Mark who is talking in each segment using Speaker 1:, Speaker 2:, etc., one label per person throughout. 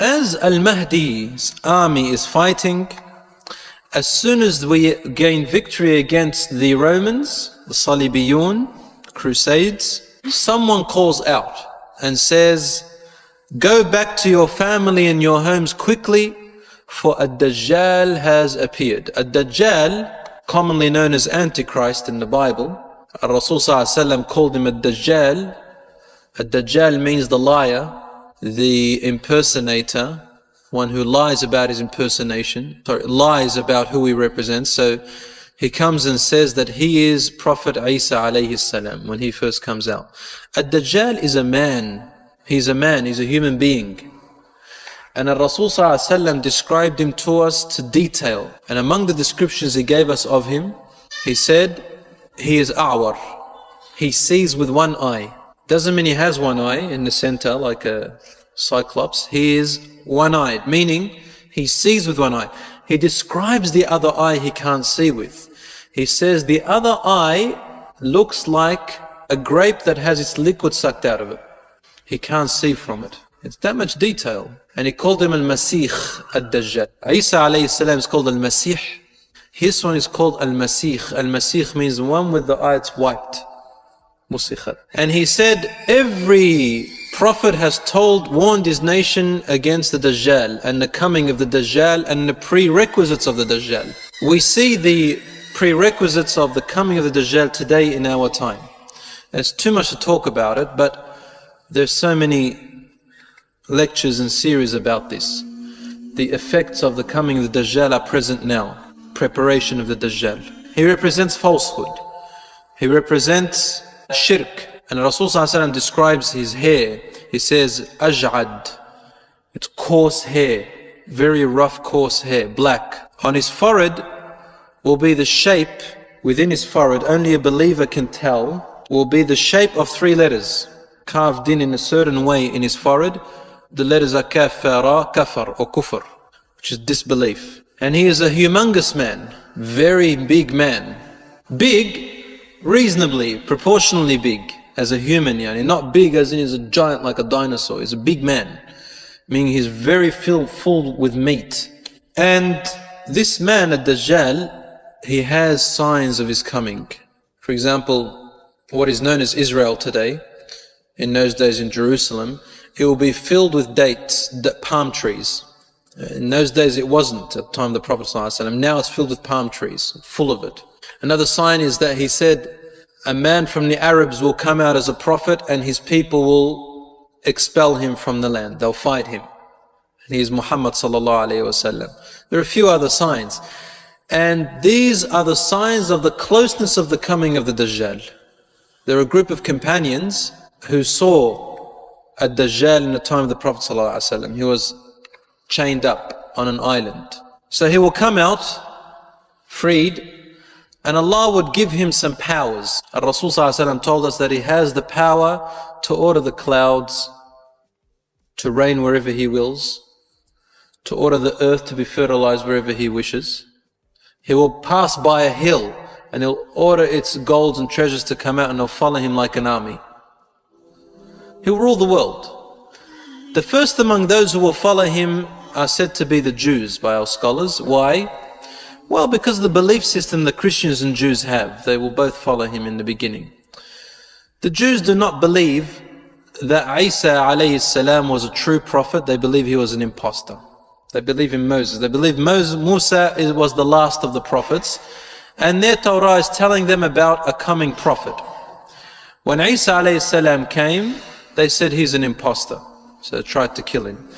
Speaker 1: As Al-Mahdi's army is fighting, as soon as we gain victory against the Romans, the Salibiyun, Crusades, someone calls out and says, go back to your family and your homes quickly, for a Dajjal has appeared. A Dajjal, commonly known as Antichrist in the Bible, Rasul ﷺ called him a Dajjal. A Dajjal means the liar, the impersonator, one who lies about his impersonation, lies about who he represents. So he comes and says that he is Prophet Isa alayhi salam when he first comes out. A Dajjal is a man. He's a man, he's a human being. And Rasul ﷺ described him to us to detail. And among the descriptions he gave us of him, he said, he is a'war. He sees with one eye. Doesn't mean he has one eye in the center like a cyclops. He is one-eyed, meaning he sees with one eye. He describes the other eye he can't see with. He says the other eye looks like a grape that has its liquid sucked out of it. He can't see from it. It's that much detail. And he called him Al-Masih Ad-Dajjal. Isa alayhi salam is called Al-Masih. His one is called Al-Masih. Al-Masih means one with the eye it's wiped. Musikhat. And he said every prophet has warned his nation against the Dajjal and the coming of the Dajjal and the prerequisites of the Dajjal. We see the prerequisites of the coming of the Dajjal today in our time. There's too much to talk about it, but there's so many lectures and series about this. The effects of the coming of the Dajjal are present now. Preparation of the Dajjal. He represents falsehood. He represents shirk. And Rasul ﷺ describes his hair. He says, aj'ad. It's coarse hair. Very rough, coarse hair. Black. On his forehead will be the shape, within his forehead, only a believer can tell, will be the shape of 3 letters. Carved in a certain way in his forehead. The letters are kafara, kafar, or kufr, which is disbelief. And he is a humongous man. Very big man. Big, reasonably, proportionally big as a human, yani not big as in he's a giant like a dinosaur. He's a big man, meaning he's very full with meat. And this man, Ad-Dajjal, he has signs of his coming. For example, what is known as Israel today, in those days in Jerusalem, it will be filled with dates, palm trees. In those days it wasn't at the time of the Prophet ﷺ. Now it's filled with palm trees, full of it. Another sign is that he said, a man from the Arabs will come out as a prophet and his people will expel him from the land. They'll fight him. And he is Muhammad sallallahu alayhi wa sallam. There are a few other signs. And these are the signs of the closeness of the coming of the Dajjal. There are a group of companions who saw a Dajjal in the time of the Prophet sallallahu alayhi wa sallam. He was chained up on an island. So he will come out freed, and Allah would give him some powers. Rasul ﷺ told us that he has the power to order the clouds to rain wherever he wills, to order the earth to be fertilized wherever he wishes. He will pass by a hill and he'll order its golds and treasures to come out, and they'll follow him like an army. He will rule the world. The first among those who will follow him are said to be the Jews by our scholars. Why? Well, because of the belief system the Christians and Jews have. They will both follow him in the beginning. The Jews do not believe that Isa alayhi salam was a true prophet. They believe he was an impostor. They believe in Moses. They believe Musa was the last of the prophets. And their Torah is telling them about a coming prophet. When Isa alayhi salam came, they said he's an impostor. So they tried to kill him.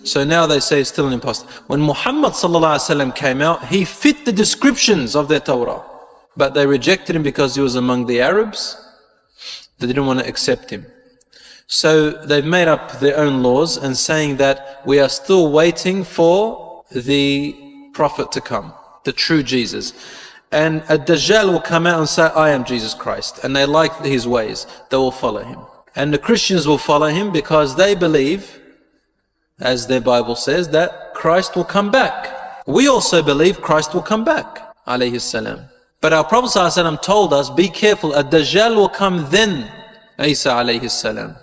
Speaker 1: So now they say he's still an impostor. When Muhammad sallallahu alaihi wasallam came out, he fit the descriptions of their Torah. But they rejected him because he was among the Arabs. They didn't want to accept him. So they've made up their own laws and saying that we are still waiting for the prophet to come, the true Jesus. And a Dajjal will come out and say, I am Jesus Christ. And they like his ways. They will follow him. And the Christians will follow him because they believe, as their Bible says, that Christ will come back. We also believe Christ will come back, alayhi salam. But our Prophet ﷺ told us, be careful, a Dajjal will come then, Isa alayhi salam.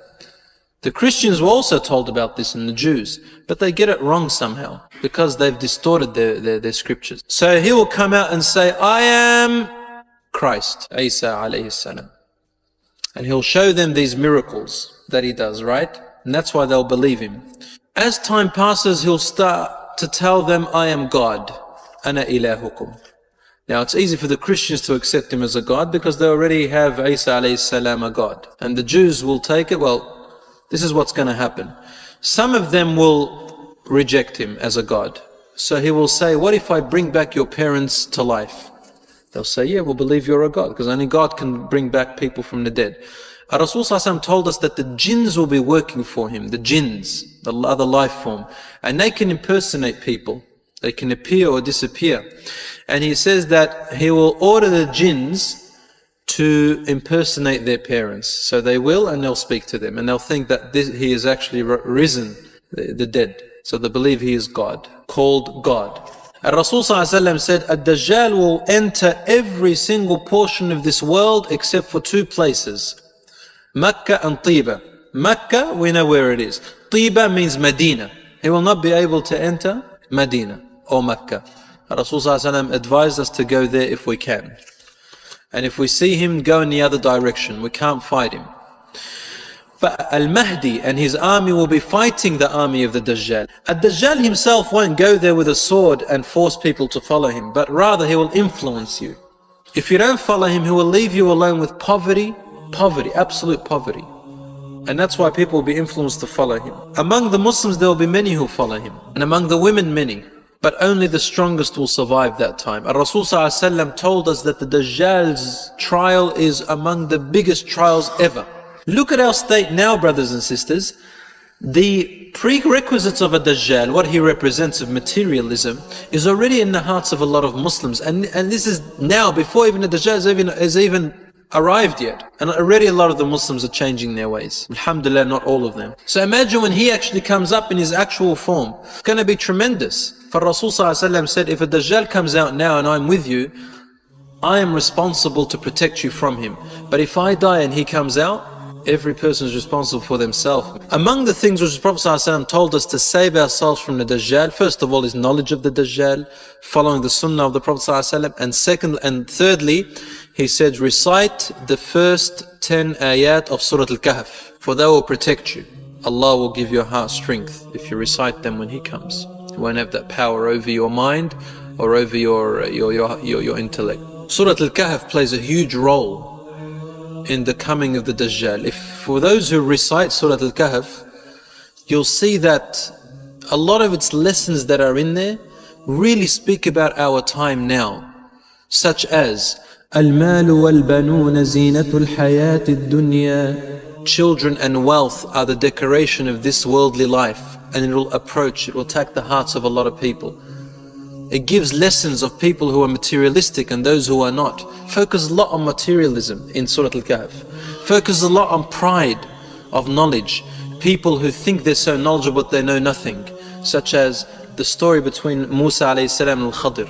Speaker 1: The Christians were also told about this, and the Jews, but they get it wrong somehow because they've distorted their scriptures. So he will come out and say, I am Christ, Isa alayhi salam. And he'll show them these miracles that he does, right? And that's why they'll believe him. As time passes, he'll start to tell them, I am God, ana ilahukum. Now it's easy for the Christians to accept him as a God because they already have Isa alayhi salam a God. And the Jews will take it, well, this is what's going to happen. Some of them will reject him as a God. So he will say, what if I bring back your parents to life? They'll say, yeah, we'll believe you're a God, because only God can bring back people from the dead. Rasul told us that the jinns will be working for him, the jinns, the other life form, and they can impersonate people. They can appear or disappear. And he says that he will order the jinns to impersonate their parents. So they will, and they'll speak to them, and they'll think that he is actually risen, the dead. So they believe he is God, called God. And Rasul said, Dajjal will enter every single portion of this world except for two places, Mecca and Tiba. Mecca, we know where it is. Tiba means Medina. He will not be able to enter Medina or Mecca. Rasul advised us to go there if we can. And if we see him, go in the other direction. We can't fight him. But Al-Mahdi and his army will be fighting the army of the Dajjal. Dajjal himself won't go there with a sword and force people to follow him, but rather he will influence you. If you don't follow him, he will leave you alone with poverty, absolute poverty. And that's why people will be influenced to follow him. Among the Muslims, there will be many who follow him. And among the women, many. But only the strongest will survive that time. Rasul told us that the Dajjal's trial is among the biggest trials ever. Look at our state now, brothers and sisters. The prerequisites of a Dajjal, what he represents of materialism, is already in the hearts of a lot of Muslims. And this is now, before even the Dajjal is even arrived yet. And already a lot of the Muslims are changing their ways. Alhamdulillah, not all of them. So imagine when he actually comes up in his actual form. It's going to be tremendous. For Rasul said, if a Dajjal comes out now and I'm with you, I am responsible to protect you from him. But if I die and he comes out, every person is responsible for themselves. Among the things which the Prophet ﷺ told us to save ourselves from the Dajjal, first of all is knowledge of the Dajjal, following the Sunnah of the Prophet ﷺ, and thirdly, he said, recite the first 10 ayat of Surah Al-Kahf, for they will protect you. Allah will give your heart strength if you recite them when he comes. You won't have that power over your mind or over your intellect. Surah Al-Kahf plays a huge role in the coming of the Dajjal. For those who recite Surah Al-Kahf, you'll see that a lot of its lessons that are in there really speak about our time now, such as Al-Mal wal-Banun Zinatul Hayat ad-Dunya. Children and wealth are the decoration of this worldly life, and it will attack the hearts of a lot of people. It gives lessons of people who are materialistic and those who are not. Focus a lot on materialism in Surah Al-Kahf. Focus a lot on pride of knowledge. People who think they're so knowledgeable but they know nothing. Such as the story between Musa alayhi salam and Al-Khadir.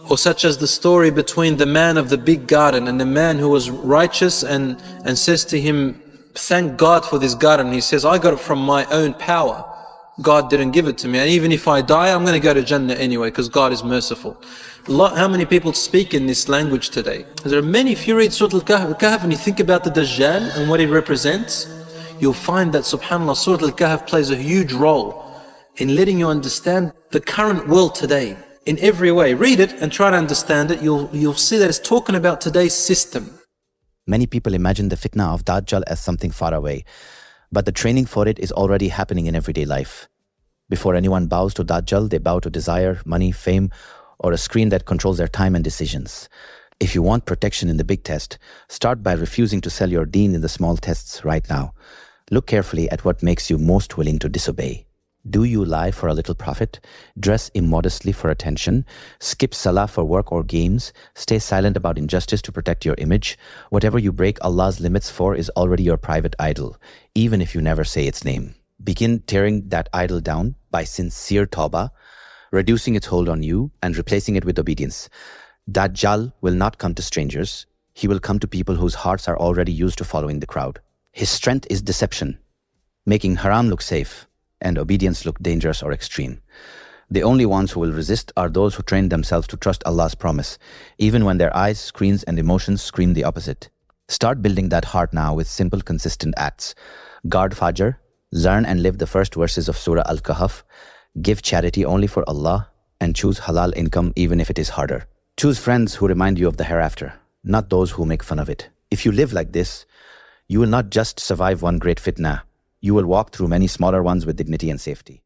Speaker 1: Or such as the story between the man of the big garden and the man who was righteous and says to him, thank God for this garden. He says, I got it from my own power. God didn't give it to me, and even if I die, I'm going to go to Jannah anyway, because God is merciful. How many people speak in this language today? There are many. If you read Surah Al-Kahf and you think about the Dajjal and what it represents, you'll find that subhanAllah, Surah Al-Kahf plays a huge role in letting you understand the current world today in every way. Read it and try to understand it. You'll see that it's talking about today's system.
Speaker 2: Many people imagine the fitnah of Dajjal as something far away. But the training for it is already happening in everyday life. Before anyone bows to Dajjal, they bow to desire, money, fame, or a screen that controls their time and decisions. If you want protection in the big test, start by refusing to sell your deen in the small tests right now. Look carefully at what makes you most willing to disobey. Do you lie for a little profit? Dress immodestly for attention? Skip salah for work or games? Stay silent about injustice to protect your image? Whatever you break Allah's limits for is already your private idol, even if you never say its name. Begin tearing that idol down by sincere tawbah, reducing its hold on you and replacing it with obedience. Dajjal will not come to strangers. He will come to people whose hearts are already used to following the crowd. His strength is deception. making haram look safe and obedience look dangerous or extreme. The only ones who will resist are those who train themselves to trust Allah's promise, even when their eyes, screens, and emotions scream the opposite. Start building that heart now with simple, consistent acts. Guard Fajr, learn and live the first verses of Surah Al-Kahf, give charity only for Allah, and choose halal income even if it is harder. Choose friends who remind you of the hereafter, not those who make fun of it. If you live like this, you will not just survive one great fitnah, you will walk through many smaller ones with dignity and safety.